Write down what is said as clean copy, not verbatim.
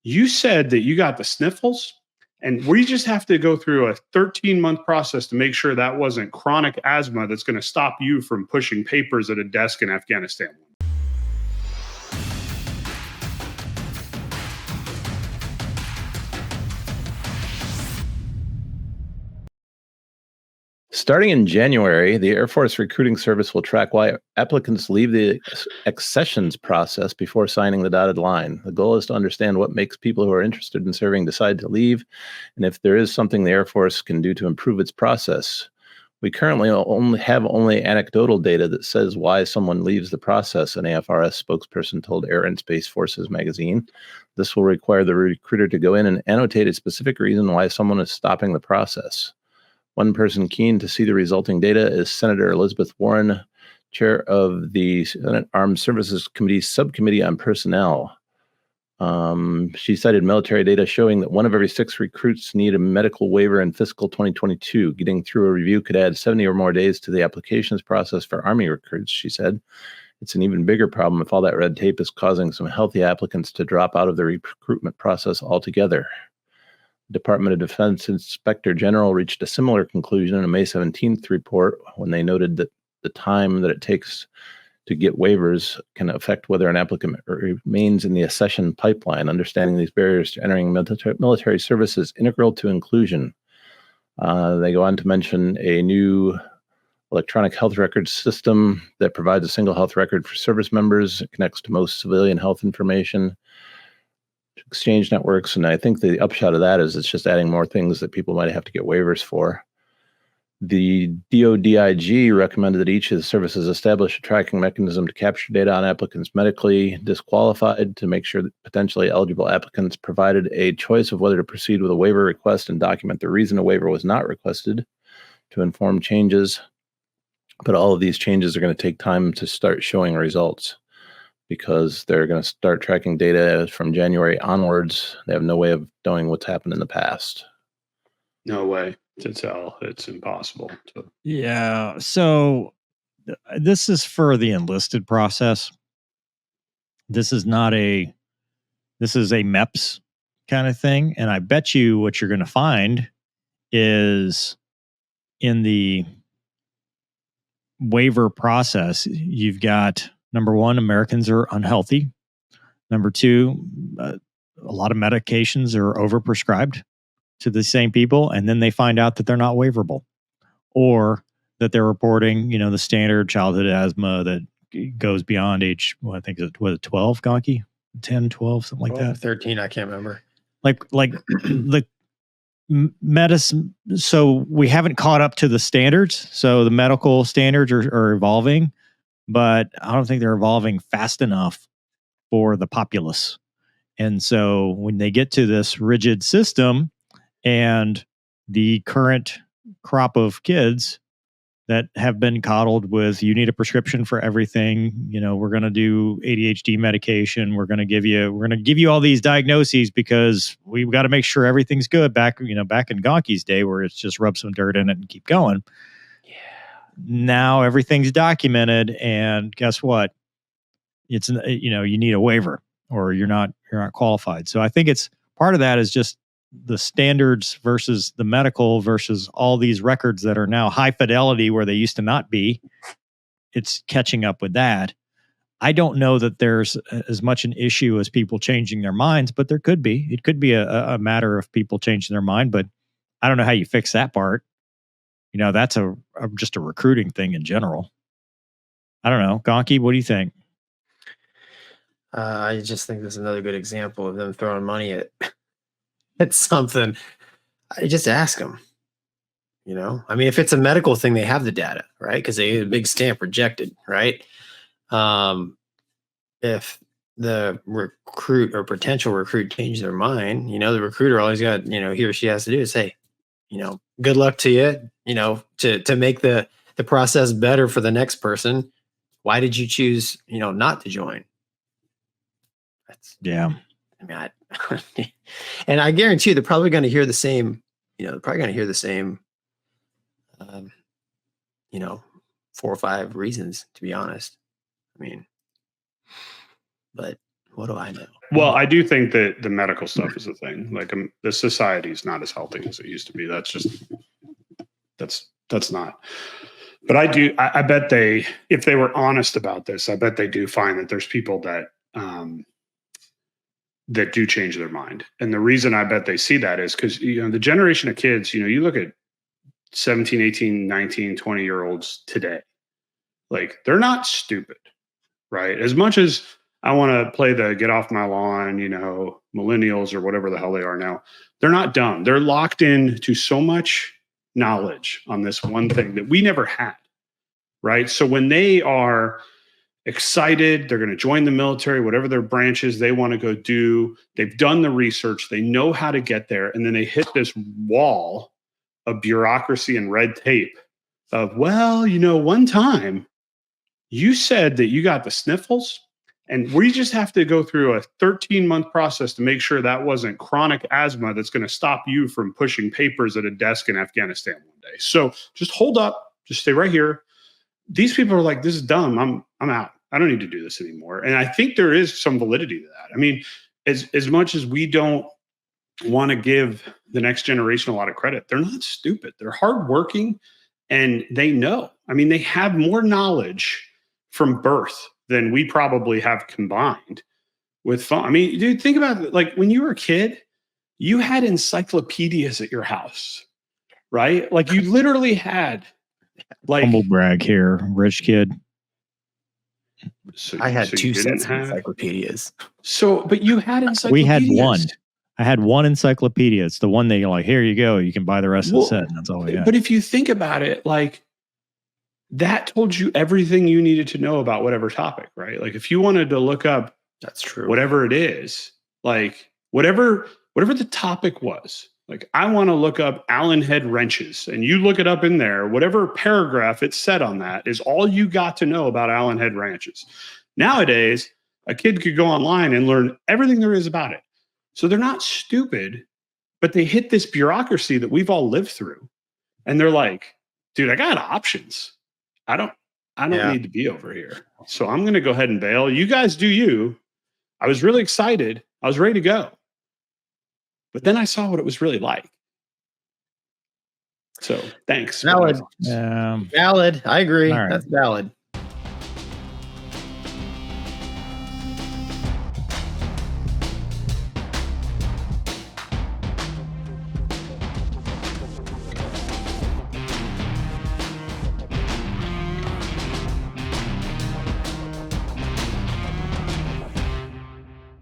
You said that you got the sniffles, and we just have to go through a 13-month process to make sure that wasn't chronic asthma that's going to stop you from pushing papers at a desk in Afghanistan. Starting in January, the Air Force Recruiting Service will track why applicants leave the accessions process before signing the dotted line. The goal is to understand what makes people who are interested in serving decide to leave, and if there is something the Air Force can do to improve its process. We currently only anecdotal data that says why someone leaves the process, an AFRS spokesperson told Air and Space Forces magazine. This will require the recruiter to go in and annotate a specific reason why someone is stopping the process. One person keen to see the resulting data is Senator Elizabeth Warren, chair of the Senate Armed Services Committee Subcommittee on Personnel. She cited military data showing that 1 of every 6 recruits need a medical waiver in fiscal 2022. Getting through a review could add 70 or more days to the applications process for Army recruits, she said. It's an even bigger problem if all that red tape is causing some healthy applicants to drop out of the recruitment process altogether. Department of Defense Inspector General reached a similar conclusion in a May 17th report when they noted that the time that it takes to get waivers can affect whether an applicant remains in the accession pipeline. Understanding these barriers to entering military service is integral to inclusion. They go on to mention a new electronic health record system that provides a single health record for service members. It connects to most civilian health information, exchange networks, and I think the upshot of that is it's just adding more things that people might have to get waivers for. The DODIG recommended that each of the services establish a tracking mechanism to capture data on applicants medically disqualified to make sure that potentially eligible applicants provided a choice of whether to proceed with a waiver request and document the reason a waiver was not requested to inform changes. But all of these changes are going to take time to start showing results, because they're going to start tracking data from January onwards. They have no way of knowing what's happened in the past. No way to tell. It's impossible to. Yeah. So this is for the enlisted process. This is a MEPS kind of thing. And I bet you what you're going to find is in the waiver process, you've got, number one, Americans are unhealthy. Number two, a lot of medications are overprescribed to the same people, and then they find out that they're not waiverable, or that they're reporting, the standard childhood asthma that goes beyond age, I think it was 12, Gonky? 10, 12, something like that. 13, I can't remember. Like the medicine. So we haven't caught up to the standards. So the medical standards are evolving, but I don't think they're evolving fast enough for the populace. And so when they get to this rigid system and the current crop of kids that have been coddled with, you need a prescription for everything, we're going to do ADHD medication, we're going to give you all these diagnoses because we've got to make sure everything's good, back in Gonky's day where it's just rub some dirt in it and keep going. Now everything's documented, and guess what? It's, you need a waiver or you're not qualified. So I think it's part of that is just the standards versus the medical versus all these records that are now high fidelity where they used to not be. It's catching up with that. I don't know that there's as much an issue as people changing their minds, but there could be. It could be a matter of people changing their mind, but I don't know how you fix that part. That's just a recruiting thing in general. I don't know. Gonky, what do you think? I just think this is another good example of them throwing money at something. I just ask them. If it's a medical thing, they have the data, right? Because they have a big stamp rejected, right? If the recruit or potential recruit change their mind, the recruiter always got, he or she has to do is say, good luck to you, to make the process better for the next person. Why did you choose, not to join? Yeah. And I guarantee you, they're probably going to hear the same, 4 or 5 reasons, to be honest. But What do I know? Well, I do think that the medical stuff is a thing. Like the society is not as healthy as it used to be. That's just that's not. But I bet if they were honest about this, I bet they do find that there's people that that do change their mind. And the reason I bet they see that is because, the generation of kids, you look at 17, 18, 19, 20-year-olds today, like they're not stupid, right? As much as I want to play the get off my lawn, millennials or whatever the hell they are now, they're not dumb. They're locked in to so much knowledge on this one thing that we never had, right? So when they are excited, they're going to join the military, whatever their branches they want to go do. They've done the research, they know how to get there, and then they hit this wall of bureaucracy and red tape of, one time you said that you got the sniffles, and we just have to go through a 13-month process to make sure that wasn't chronic asthma that's going to stop you from pushing papers at a desk in Afghanistan one day. So just hold up, just stay right here. These people are like, this is dumb. I'm out. I don't need to do this anymore. And I think there is some validity to that. I mean, as much as we don't want to give the next generation a lot of credit, they're not stupid. They're hardworking and they know. I mean, they have more knowledge from birth than we probably have combined with phone. I mean, dude, think about it. Like when you were a kid, you had encyclopedias at your house, right? Like you literally had humble brag here, rich kid. I had two sets of encyclopedias. But you had encyclopedias. We had one. I had one encyclopedia. It's the one that you're like, here you go. You can buy the rest of the set. And that's all we had. But if you think about it, like that told you everything you needed to know about whatever topic, right? Like if you wanted to look up, that's true, whatever it is, like whatever the topic was, like I want to look up Allen head wrenches, and you look it up in there, whatever paragraph it said on that is all you got to know about Allen head wrenches. Nowadays, a kid could go online and learn everything there is about it. So they're not stupid, but they hit this bureaucracy that we've all lived through. And they're like, dude, I got options. I don't need to be over here. So I'm going to go ahead and bail. You guys do you. I was really excited. I was ready to go. But then I saw what it was really like. So thanks. Valid. Valid. I agree. Right. That's valid.